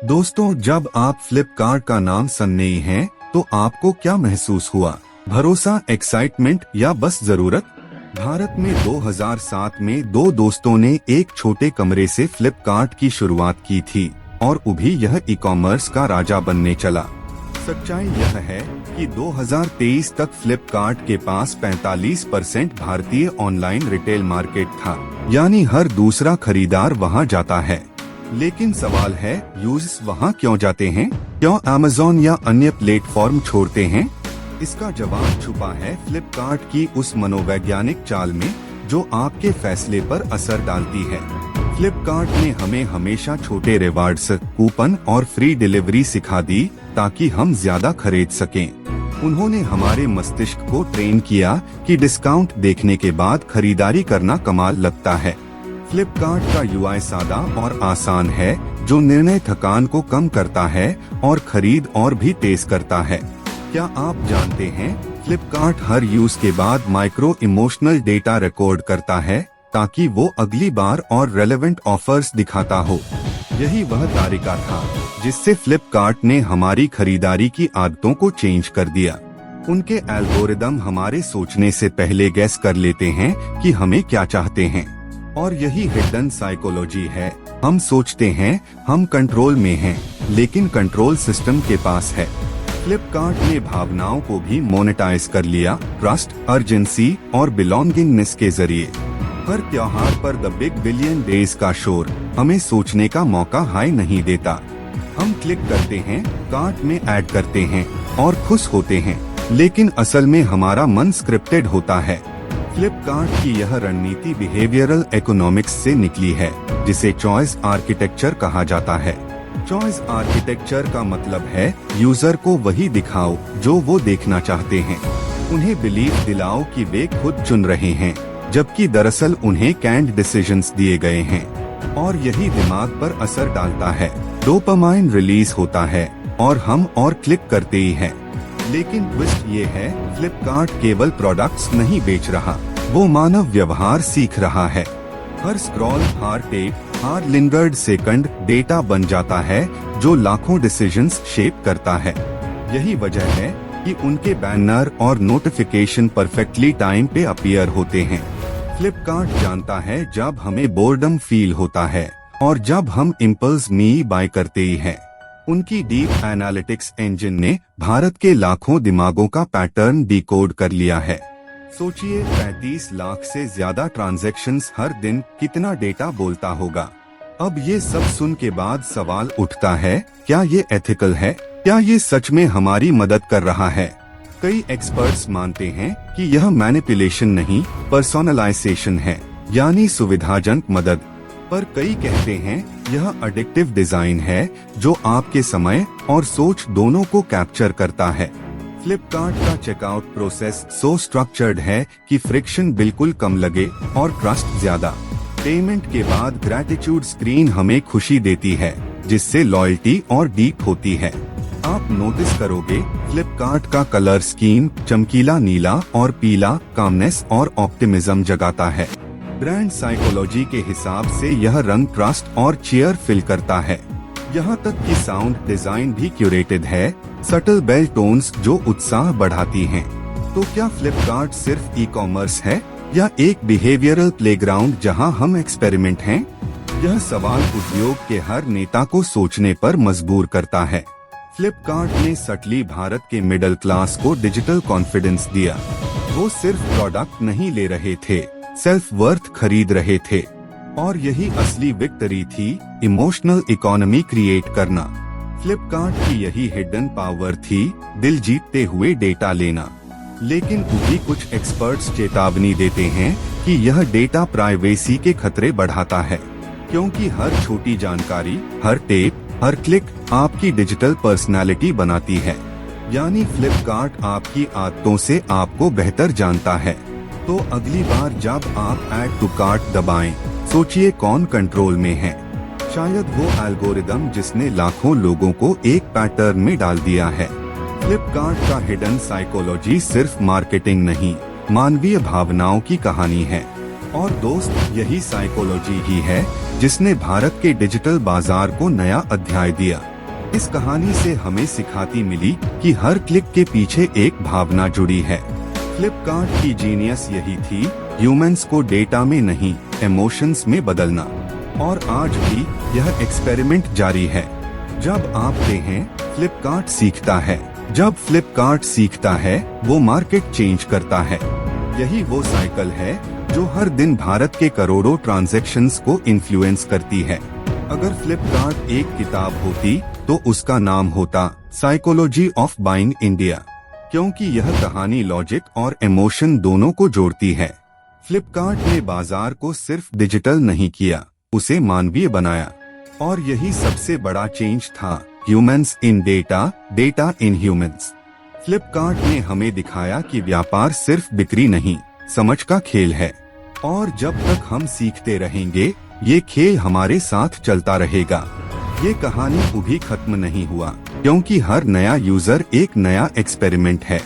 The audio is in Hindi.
दोस्तों, जब आप फ्लिपकार्ट का नाम सुनने ही हैं, तो आपको क्या महसूस हुआ? भरोसा, एक्साइटमेंट या बस जरूरत? भारत में 2007 में दो दोस्तों ने एक छोटे कमरे से फ्लिपकार्ट की शुरुआत की थी और अभी यह ई कॉमर्स का राजा बनने चला। सच्चाई यह है कि 2023 तक फ्लिपकार्ट के पास 45% भारतीय ऑनलाइन रिटेल मार्केट था, यानी हर दूसरा खरीदार वहां जाता है। लेकिन सवाल है, यूजर्स वहां क्यों जाते हैं? क्यों अमेज़न या अन्य प्लेटफॉर्म छोड़ते हैं? इसका जवाब छुपा है फ्लिपकार्ट की उस मनोवैज्ञानिक चाल में जो आपके फैसले पर असर डालती है। फ्लिपकार्ट ने हमें हमेशा छोटे रिवार्ड्स, कूपन और फ्री डिलीवरी सिखा दी ताकि हम ज्यादा खरीद सकें। उन्होंने हमारे मस्तिष्क को ट्रेन किया कि डिस्काउंट देखने के बाद खरीदारी करना कमाल लगता है। फ्लिपकार्ट का यूआई सादा और आसान है, जो निर्णय थकान को कम करता है और खरीद और भी तेज करता है। क्या आप जानते हैं, फ्लिपकार्ट हर यूज के बाद माइक्रो इमोशनल डेटा रिकॉर्ड करता है ताकि वो अगली बार और रेलेवेंट ऑफर्स दिखाता हो। यही वह तरीका था जिससे फ्लिपकार्ट ने हमारी खरीदारी की आदतों को चेंज कर दिया। उनके एल्गोरिदम हमारे सोचने से पहले गैस कर लेते हैं कि हमें क्या चाहते हैं, और यही हिडन साइकोलॉजी है। हम सोचते हैं हम कंट्रोल में हैं, लेकिन कंट्रोल सिस्टम के पास है। फ्लिपकार्ट ने भावनाओं को भी मोनेटाइज कर लिया, ट्रस्ट, अर्जेंसी और बिलोंगिंगनेस के जरिए। हर त्योहार पर द बिग बिलियन डेज का शोर हमें सोचने का मौका हाई नहीं देता। हम क्लिक करते हैं, कार्ट में ऐड करते हैं और खुश होते हैं, लेकिन असल में हमारा मन स्क्रिप्टेड होता है। फ्लिपकार्ट की यह रणनीति बिहेवियरल इकोनॉमिक्स से निकली है, जिसे चॉइस आर्किटेक्चर कहा जाता है। चॉइस आर्किटेक्चर का मतलब है यूजर को वही दिखाओ जो वो देखना चाहते हैं। उन्हें बिलीव दिलाओ कि वे खुद चुन रहे हैं, जबकि दरअसल उन्हें कैंड डिसीजंस दिए गए हैं, और यही दिमाग पर असर डालता है। डोपामाइन रिलीज होता है और हम और क्लिक करते ही हैं। लेकिन ट्विस्ट ये है, फ्लिपकार्ट केवल प्रोडक्ट्स नहीं बेच रहा, वो मानव व्यवहार सीख रहा है। हर स्क्रॉल, हर टैप, हर लिंगर्ड सेकंड डेटा बन जाता है जो लाखों डिसीजंस शेप करता है। यही वजह है कि उनके बैनर और नोटिफिकेशन परफेक्टली टाइम पे अपीयर होते हैं। फ्लिपकार्ट जानता है जब हमें बोर्डम फील होता है और जब हम इम्पल्स में बाय करते ही हैं। उनकी डीप एनालिटिक्स इंजन ने भारत के लाखों दिमागों का पैटर्न डिकोड कर लिया है। सोचिए, 35 लाख से ज्यादा ट्रांजैक्शंस हर दिन, कितना डेटा बोलता होगा। अब ये सब सुन के बाद सवाल उठता है, क्या ये एथिकल है? क्या ये सच में हमारी मदद कर रहा है? कई एक्सपर्ट्स मानते हैं कि यह मैनिपुलेशन नहीं, पर्सोनलाइजेशन है, यानी सुविधाजनक मदद। पर कई कहते हैं यह एडिक्टिव डिजाइन है, जो आपके समय और सोच दोनों को कैप्चर करता है। फ्लिपकार्ट का चेकआउट प्रोसेस सो स्ट्रक्चर्ड है कि फ्रिक्शन बिल्कुल कम लगे और ट्रस्ट ज्यादा। पेमेंट के बाद ग्रैटिट्यूड स्क्रीन हमें खुशी देती है, जिससे लॉयल्टी और डीप होती है। आप नोटिस करोगे, फ्लिपकार्ट का कलर स्कीम चमकीला नीला और पीला कामनेस और ऑप्टिमिज्म जगाता है। ब्रांड साइकोलॉजी के हिसाब से यह रंग ट्रस्ट और चीयर फिल करता है। यहाँ तक कि साउंड डिजाइन भी क्यूरेटेड है, सटल बेल टोन्स जो उत्साह बढ़ाती हैं। तो क्या फ्लिपकार्ट सिर्फ ई कॉमर्स है या एक बिहेवियरल प्लेग्राउंड जहाँ हम एक्सपेरिमेंट हैं? यह सवाल उद्योग के हर नेता को सोचने पर मजबूर करता है। फ्लिपकार्ट ने सटली भारत के मिडिल क्लास को डिजिटल कॉन्फिडेंस दिया। वो सिर्फ प्रोडक्ट नहीं ले रहे थे, सेल्फ वर्थ खरीद रहे थे, और यही असली विक्ट्री थी, इमोशनल इकोनॉमी क्रिएट करना। फ्लिपकार्ट की यही हिडन पावर थी, दिल जीतते हुए डेटा लेना। लेकिन भी कुछ एक्सपर्ट्स चेतावनी देते हैं कि यह डेटा प्राइवेसी के खतरे बढ़ाता है, क्योंकि हर छोटी जानकारी, हर टेप, हर क्लिक आपकी डिजिटल पर्सनालिटी बनाती है। यानी फ्लिपकार्ट आपकी आदतों से आपको बेहतर जानता है। तो अगली बार जब आप ऐड टू कार्ट दबाएं, सोचिए कौन कंट्रोल में है। शायद वो एल्गोरिदम जिसने लाखों लोगों को एक पैटर्न में डाल दिया है। फ्लिपकार्ट का हिडन साइकोलॉजी सिर्फ मार्केटिंग नहीं, मानवीय भावनाओं की कहानी है। और दोस्त, यही साइकोलॉजी ही है जिसने भारत के डिजिटल बाजार को नया अध्याय दिया। इस कहानी से हमें सिखाती मिली कि हर क्लिक के पीछे एक भावना जुड़ी है। फ्लिपकार्ट की जीनियस यही थी, ह्यूमंस को डेटा में नहीं, इमोशंस में बदलना। और आज भी यह एक्सपेरिमेंट जारी है। जब आप हैं, फ्लिपकार्ट सीखता है। जब फ्लिपकार्ट सीखता है, वो मार्केट चेंज करता है। यही वो साइकिल है जो हर दिन भारत के करोड़ों ट्रांजैक्शंस को इन्फ्लुएंस करती है। अगर फ्लिपकार्ट एक किताब होती तो उसका नाम होता साइकोलॉजी ऑफ बाइंग इंडिया, क्योंकि यह कहानी लॉजिक और इमोशन दोनों को जोड़ती है। फ्लिपकार्ट ने बाजार को सिर्फ डिजिटल नहीं किया, उसे मानवीय बनाया। और यही सबसे बड़ा चेंज था, humans in data, data in humans. Flipkart ने हमें दिखाया कि व्यापार सिर्फ बिक्री नहीं, समझ का खेल है। और जब तक हम सीखते रहेंगे, ये खेल हमारे साथ चलता रहेगा। ये कहानी अभी खत्म नहीं हुआ, क्योंकि हर नया यूजर एक नया एक्सपेरिमेंट है।